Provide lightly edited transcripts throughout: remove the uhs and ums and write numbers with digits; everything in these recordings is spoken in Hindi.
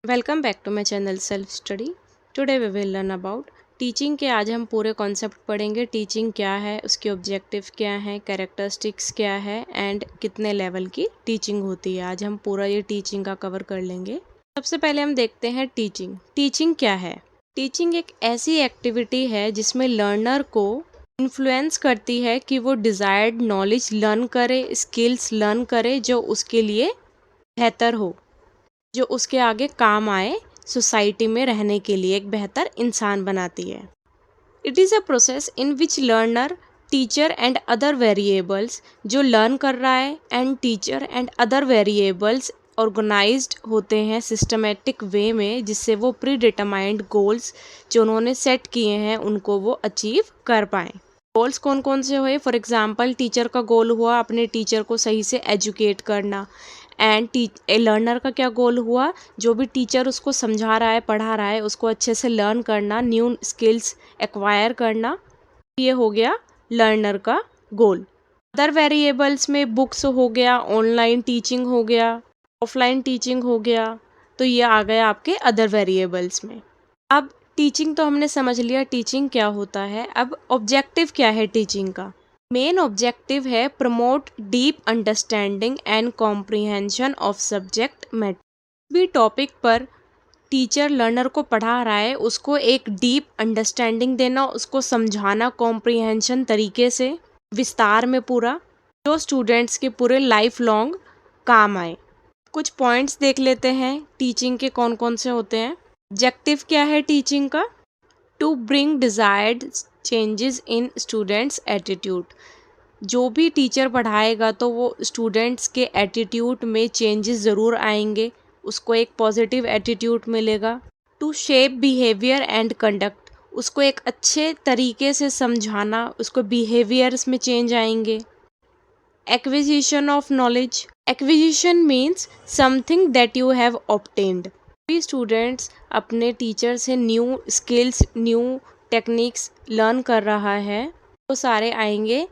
Welcome back to my channel self study. Today we will learn about teaching के। आज हम पूरे कॉन्सेप्ट पढ़ेंगे। टीचिंग क्या है, उसके ऑब्जेक्टिव क्या है, कैरेक्टरिस्टिक्स क्या है एंड कितने लेवल की टीचिंग होती है। आज हम पूरा ये टीचिंग का कवर कर लेंगे। सबसे पहले हम देखते हैं टीचिंग। टीचिंग क्या है? टीचिंग एक ऐसी एक्टिविटी है जिसमें लर्नर को इन्फ्लुएंस करती है कि वो डिज़ायर्ड नॉलेज लर्न करे, स्किल्स लर्न करे जो उसके लिए बेहतर हो, जो उसके आगे काम आए, सोसाइटी में रहने के लिए एक बेहतर इंसान बनाती है। It is a process in which learner, teacher and other variables, जो लर्न कर रहा है and teacher and other variables organised होते हैं सिस्टमेटिक वे में, जिससे वो प्री डिटरमाइंड गोल्स जो उन्होंने सेट किए हैं उनको वो अचीव कर पाएँ। गोल्स कौन कौन से हुए? फॉर एग्जाम्पल टीचर का गोल हुआ अपने टीचर को सही से एजुकेट करना। एंड लर्नर का क्या गोल हुआ? जो भी टीचर उसको समझा रहा है, पढ़ा रहा है, उसको अच्छे से लर्न करना, न्यू स्किल्स एक्वायर करना। ये हो गया लर्नर का गोल। अदर वेरिएबल्स में बुक्स हो गया, ऑनलाइन टीचिंग हो गया, ऑफलाइन टीचिंग हो गया, तो ये आ गया आपके अदर वेरिएबल्स में। अब टीचिंग तो हमने समझ लिया टीचिंग क्या होता है। अब ऑब्जेक्टिव क्या है टीचिंग का? मेन ऑब्जेक्टिव है promote deep understanding and comprehension of subject matter. भी टॉपिक पर टीचर लर्नर को पढ़ा रहा है, उसको एक डीप अंडरस्टैंडिंग देना, उसको समझाना कॉम्प्रिहेंशन तरीके से, विस्तार में पूरा, जो स्टूडेंट्स के पूरे लाइफ लॉन्ग काम आए। कुछ पॉइंट्स देख लेते हैं टीचिंग के कौन कौन से होते हैं। ऑब्जेक्टिव क्या है टीचिंग का? To bring desired changes in students attitude. जो भी टीचर पढ़ाएगा तो वो स्टूडेंट्स के एटीट्यूड में चेंजेस ज़रूर आएंगे, उसको एक पॉजिटिव एटीट्यूड मिलेगा। To shape behaviour and conduct, उसको एक अच्छे तरीके से समझाना, उसको बिहेवियर्स में चेंज आएंगे। Acquisition of knowledge, acquisition means something that you have obtained. भी स्टूडेंट्स अपने टीचर से new skills, new techniques learn कर रहा है, वो सारे आएंगे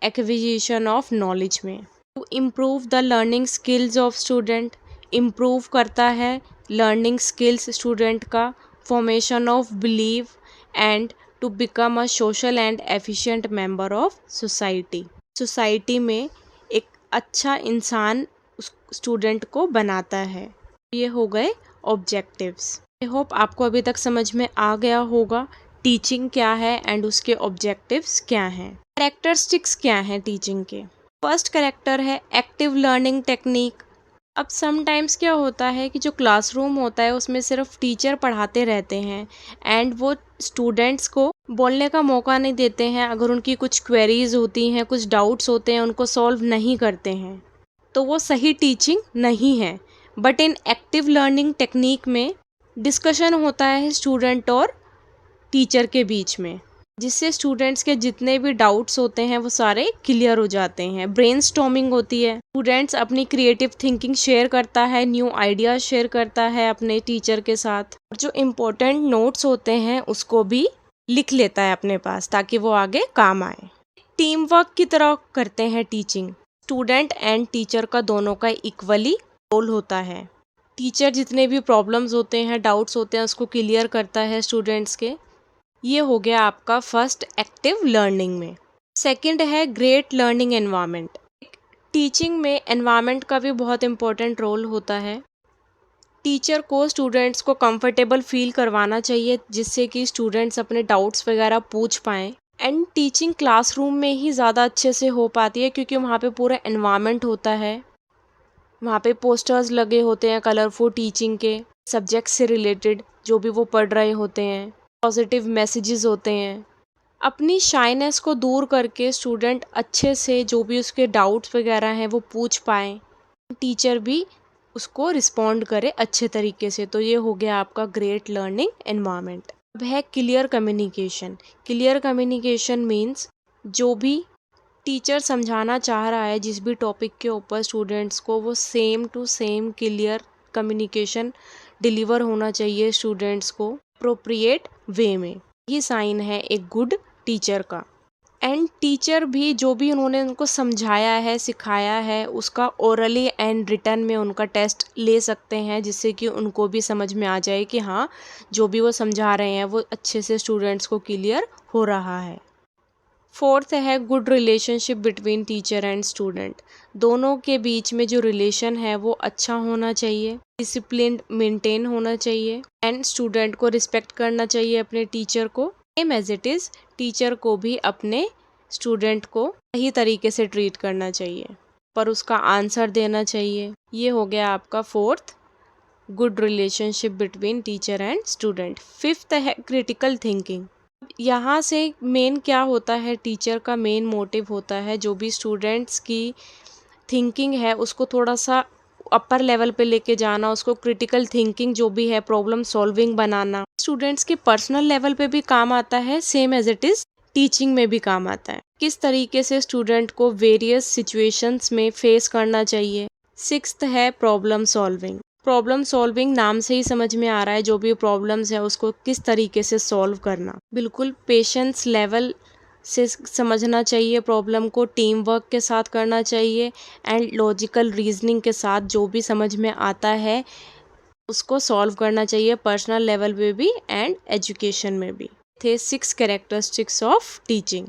एक्विजिशन ऑफ नॉलेज में। To improve the learning skills of student, improve करता है लर्निंग स्किल्स स्टूडेंट का। Formation of believe and to become a social and efficient member of society. Society में एक अच्छा इंसान उस स्टूडेंट को बनाता है। ये हो गए ऑब्जेक्टिव्स। आई होप आपको अभी तक समझ में आ गया होगा टीचिंग क्या है एंड उसके ऑब्जेक्टिव्स क्या हैं। कैरेक्टरिस्टिक्स क्या हैं टीचिंग के? फर्स्ट कैरेक्टर है एक्टिव लर्निंग टेक्निक। अब समटाइम्स क्या होता है कि जो क्लासरूम होता है उसमें सिर्फ टीचर पढ़ाते रहते हैं एंड वो स्टूडेंट्स को बोलने का मौका नहीं देते हैं। अगर उनकी कुछ क्वेरीज होती हैं, कुछ डाउट्स होते हैं, उनको सॉल्व नहीं करते हैं, तो वो सही टीचिंग नहीं है। But in active learning technique में डिस्कशन होता है स्टूडेंट और टीचर के बीच में, जिससे स्टूडेंट्स के जितने भी डाउट्स होते हैं वो सारे क्लियर हो जाते हैं। ब्रेनस्टॉर्मिंग होती है, स्टूडेंट्स अपनी क्रिएटिव थिंकिंग शेयर करता है, न्यू आइडियाज शेयर करता है अपने टीचर के साथ, और जो इम्पोर्टेंट नोट्स होते हैं उसको भी लिख लेता है अपने पास ताकि वो आगे काम आए। टीम वर्क की तरह करते हैं टीचिंग। स्टूडेंट एंड टीचर का दोनों का इक्वली रोल होता है। टीचर जितने भी प्रॉब्लम्स होते हैं, डाउट्स होते हैं, उसको क्लियर करता है स्टूडेंट्स के। ये हो गया आपका फर्स्ट एक्टिव लर्निंग में। सेकंड है ग्रेट लर्निंग एनवायरनमेंट। टीचिंग में एनवायरनमेंट का भी बहुत इम्पोर्टेंट रोल होता है। टीचर को स्टूडेंट्स को कंफर्टेबल फील करवाना चाहिए जिससे कि स्टूडेंट्स अपने डाउट्स वगैरह पूछ पाएँ। एंड टीचिंग क्लासरूम में ही ज़्यादा अच्छे से हो पाती है क्योंकि वहाँ पे पूरा एनवायरनमेंट होता है, वहाँ पे पोस्टर्स लगे होते हैं कलरफुल टीचिंग के, सब्जेक्ट से रिलेटेड जो भी वो पढ़ रहे होते हैं, पॉजिटिव मैसेजेस होते हैं। अपनी शाइनेस को दूर करके स्टूडेंट अच्छे से जो भी उसके डाउट्स वगैरह हैं वो पूछ पाएँ, टीचर भी उसको रिस्पॉन्ड करे अच्छे तरीके से। तो ये हो गया आपका ग्रेट लर्निंग एनवायरनमेंट। अब है clear communication. Clear communication means जो भी टीचर समझाना चाह रहा है जिस भी टॉपिक के ऊपर स्टूडेंट्स को, वो same to same clear communication deliver होना चाहिए स्टूडेंट्स को अप्रोप्रिएट वे में। ये साइन है एक गुड टीचर का। एंड टीचर भी जो भी उन्होंने उनको समझाया है, सिखाया है, उसका ओरली एंड रिटन में उनका टेस्ट ले सकते हैं, जिससे कि उनको भी समझ में आ जाए कि हाँ, जो भी वो समझा रहे हैं वो अच्छे से स्टूडेंट्स को क्लियर हो रहा है। फोर्थ है good relationship between teacher and student. दोनों के बीच में जो रिलेशन है वो अच्छा होना चाहिए, डिसिप्लिन मेंटेन होना चाहिए एंड स्टूडेंट को रिस्पेक्ट करना चाहिए अपने टीचर को। Same as it is teacher को भी अपने स्टूडेंट को सही तरीके से ट्रीट करना चाहिए, पर उसका आंसर देना चाहिए। ये हो गया आपका fourth, good relationship between teacher and student. Fifth है क्रिटिकल थिंकिंग। यहाँ से मेन क्या होता है, टीचर का मेन मोटिव होता है जो भी स्टूडेंट्स की थिंकिंग है उसको थोड़ा सा अपर लेवल पे लेके जाना, उसको क्रिटिकल थिंकिंग जो भी है, प्रॉब्लम सॉल्विंग बनाना, स्टूडेंट्स के पर्सनल लेवल पे भी काम आता है, same as it is teaching में भी काम आता है। किस तरीके से स्टूडेंट को वेरियस सिचुएशंस में फेस करना चाहिए। सिक्स्थ है प्रॉब्लम सॉल्विंग। प्रॉब्लम सॉल्विंग नाम से ही समझ में आ रहा है, जो भी प्रॉब्लम्स है उसको किस तरीके से सॉल्व करना। बिल्कुल पेशेंस लेवल से समझना चाहिए प्रॉब्लम को, टीम वर्क के साथ करना चाहिए एंड लॉजिकल रीजनिंग के साथ जो भी समझ में आता है उसको सॉल्व करना चाहिए, पर्सनल लेवल पे भी एंड एजुकेशन में भी। थे 6 कैरेक्टरिस्टिक्स ऑफ टीचिंग।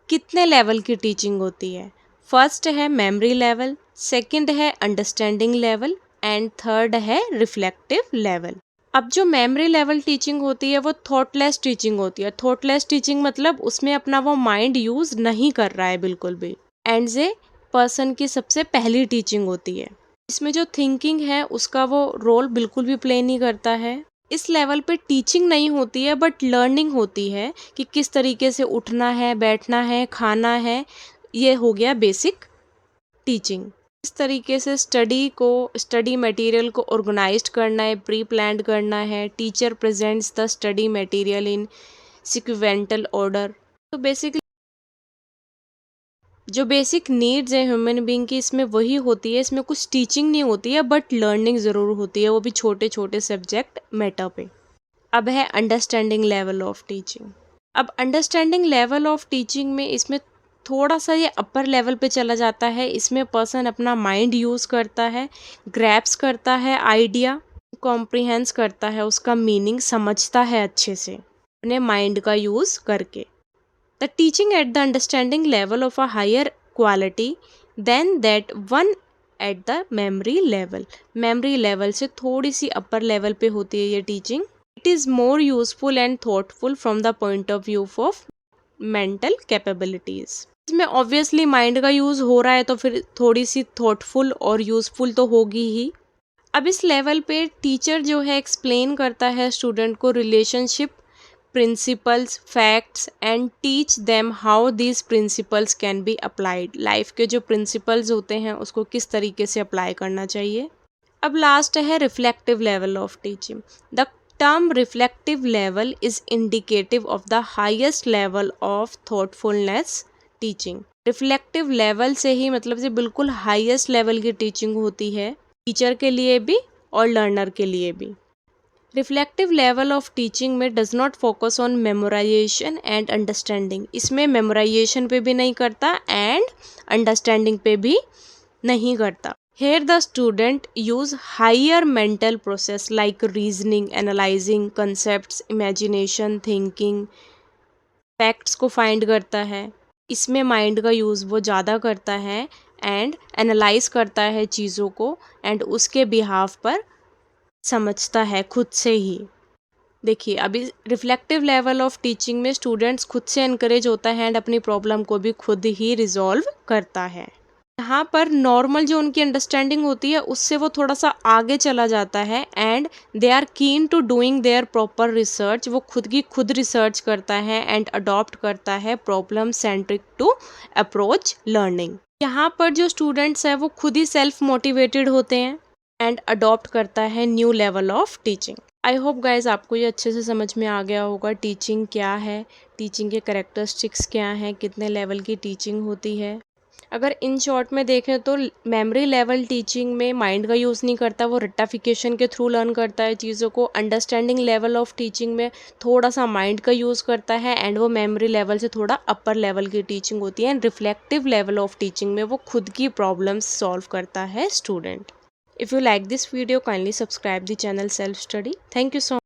कितने लेवल की टीचिंग होती है। फर्स्ट है मेमोरी लेवल, सेकंड है अंडरस्टैंडिंग लेवल एंड थर्ड है रिफ्लेक्टिव लेवल। अब जो मेमोरी लेवल टीचिंग होती है वो थॉटलेस टीचिंग होती है। थॉटलेस टीचिंग मतलब उसमें अपना वो माइंड यूज नहीं कर रहा है बिल्कुल भी, एंड से पर्सन की सबसे पहली टीचिंग होती है। इसमें जो थिंकिंग है उसका वो रोल बिल्कुल भी प्ले नहीं करता है। इस लेवल पे टीचिंग नहीं होती है बट लर्निंग होती है कि किस तरीके से उठना है, बैठना है, खाना है। ये हो गया बेसिक टीचिंग। इस तरीके से स्टडी मटेरियल को ऑर्गेनाइज्ड करना है, प्री प्लान्ड करना है। Teacher presents the study material in sequential order. तो बेसिकली जो बेसिक नीड्स है ह्यूमन बीइंग की इसमें वही होती है, इसमें कुछ टीचिंग नहीं होती है बट लर्निंग ज़रूर होती है, वो भी छोटे छोटे सब्जेक्ट मैटर पे। अब है अंडरस्टैंडिंग लेवल ऑफ टीचिंग। अब अंडरस्टैंडिंग लेवल ऑफ टीचिंग में इसमें थोड़ा सा ये अपर लेवल पे चला जाता है। इसमें पर्सन अपना माइंड यूज़ करता है, ग्रैप्स करता है आइडिया, कॉम्प्रिहेंस करता है, उसका मीनिंग समझता है अच्छे से अपने माइंड का यूज़ करके। The teaching at the understanding level of a higher quality than that one at the memory level. Memory level से थोड़ी सी upper level पे होती है ये teaching. It is more useful and thoughtful from the point of view of mental capabilities. इसमें obviously mind का यूज़ हो रहा है तो फिर थोड़ी सी thoughtful और useful तो होगी ही। अब इस लेवल पे टीचर जो है एक्सप्लेन करता है स्टूडेंट को relationship, principles, facts and teach them how these principles can be applied. Life के जो प्रिंसिपल्स होते हैं उसको किस तरीके से अप्लाई करना चाहिए। अब लास्ट है reflective level of teaching. The term reflective level is indicative of the highest level of thoughtfulness teaching. Reflective level से ही मतलब से बिल्कुल हाईएस्ट लेवल की टीचिंग होती है, टीचर के लिए भी और लर्नर के लिए भी। रिफ्लेक्टिव लेवल ऑफ टीचिंग में does not focus on memorisation and understanding. इसमें मेमोराइजेशन पे भी नहीं करता एंड अंडरस्टैंडिंग पे भी नहीं करता। Here the student use higher mental process like reasoning, analysing concepts, imagination, thinking, facts को फाइंड करता है। इसमें माइंड का यूज़ वो ज़्यादा करता है एंड एनालाइज करता है चीज़ों को एंड उसके बिहाफ पर समझता है खुद से ही। देखिए अभी रिफ्लेक्टिव लेवल ऑफ टीचिंग में स्टूडेंट्स खुद से इनकरेज होता है एंड अपनी प्रॉब्लम को भी खुद ही रिजॉल्व करता है। यहाँ पर नॉर्मल जो उनकी अंडरस्टैंडिंग होती है उससे वो थोड़ा सा आगे चला जाता है and they are keen to doing their proper research. वो खुद की खुद रिसर्च करता है एंड अडॉप्ट करता है problem centric to approach learning. यहाँ पर जो स्टूडेंट्स हैं वो खुद ही सेल्फ मोटिवेटेड होते हैं एंड अडॉप्ट करता है new level of teaching. I hope guys आपको ये अच्छे से समझ में आ गया होगा टीचिंग क्या है, टीचिंग के कैरेक्टरिस्टिक्स क्या हैं, कितने लेवल की टीचिंग होती है। अगर इन शॉर्ट में देखें तो मेमोरी लेवल टीचिंग में माइंड का यूज़ नहीं करता, वो रट्टाफिकेशन के थ्रू लर्न करता है चीज़ों को। अंडरस्टैंडिंग लेवल ऑफ टीचिंग में थोड़ा सा माइंड का यूज़ करता है एंड वो मेमोरी लेवल से थोड़ा अपर लेवल की टीचिंग होती है। And reflective level of teaching में वो खुद की प्रॉब्लम्स सॉल्व करता है student. If you like this video, kindly subscribe the channel self study. Thank you so